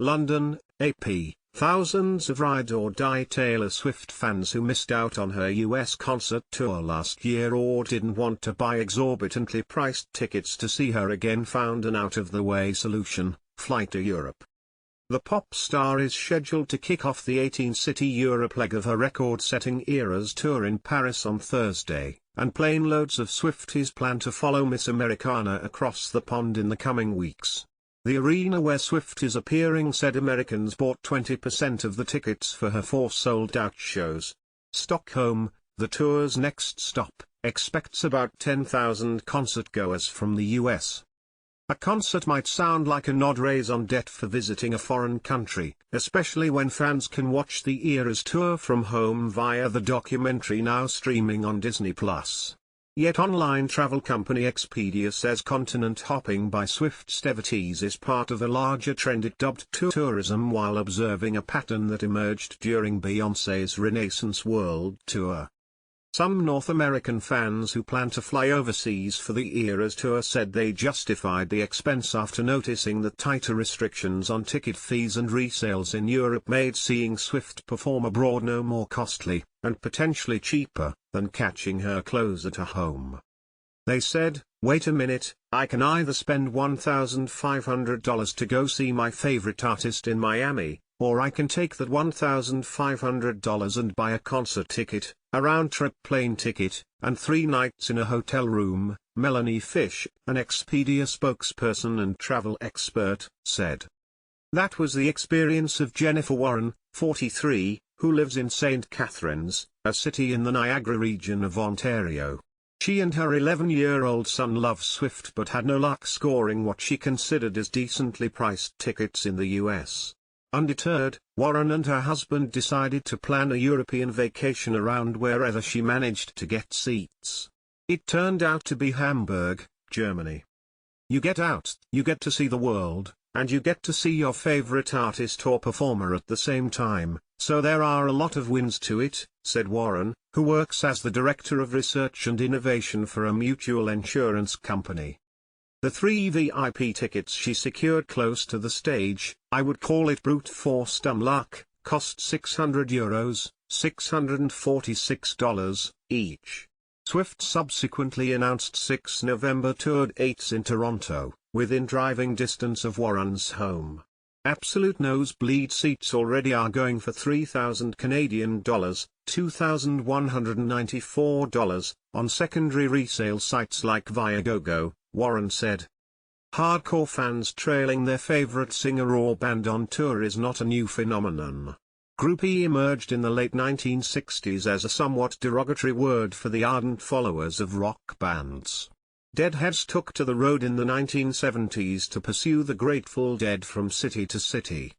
London, AP. Thousands of ride or die Taylor Swift fans who missed out on her US concert tour last year or didn't want to buy exorbitantly priced tickets to see her again found an out-of-the-way solution: fly to Europe. The pop star is scheduled to kick off the 18-city Europe leg of her record-setting Eras tour in Paris on Thursday, and plane loads of Swifties plan to follow Miss Americana across the pond in the coming weeks. The arena where Swift is appearing said Americans bought 20% of the tickets for her 4 sold-out shows. Stockholm, the tour's next stop, expects about 10,000 concertgoers from the US. A concert might sound like an odd raison d'etre for visiting a foreign country, especially when fans can watch the Eras tour from home via the documentary now streaming on Disney+. Yet online travel company Expedia says continent hopping by Swift's devotees is part of a larger trend it dubbed tourism, while observing a pattern that emerged during Beyoncé's Renaissance World Tour. Some North American fans who plan to fly overseas for the Eras tour said they justified the expense after noticing that tighter restrictions on ticket fees and resales in Europe made seeing Swift perform abroad no more costly, and potentially cheaper, than catching her closer to home. They said, "Wait a minute, I can either spend $1,500 to go see my favorite artist in Miami, or I can take that $1,500 and buy a concert ticket, a round-trip plane ticket, and 3 nights in a hotel room," Melanie Fish, an Expedia spokesperson and travel expert, said. That was the experience of Jennifer Warren, 43, who lives in St. Catharines, a city in the Niagara region of Ontario. She and her 11-year-old son love Swift but had no luck scoring what she considered as decently priced tickets in the US. Undeterred, Warren and her husband decided to plan a European vacation around wherever she managed to get seats. It turned out to be Hamburg, Germany. You get out, you get to see the world, and you get to see your favorite artist or performer at the same time, so there are a lot of wins to it, said Warren, who works as the Director of Research and Innovation for a mutual insurance company. The 3 VIP tickets she secured close to the stage, I would call it brute force dumb luck, cost €600, $646, each. Swift subsequently announced 6 November toured dates in Toronto, within driving distance of Warren's home. Absolute nosebleed seats already are going for $3,000 Canadian dollars, $2,194, on secondary resale sites like Viagogo, Warren said. Hardcore fans trailing their favorite singer or band on tour is not a new phenomenon. Groupie emerged in the late 1960s as a somewhat derogatory word for the ardent followers of rock bands. Deadheads took to the road in the 1970s to pursue the Grateful Dead from city to city.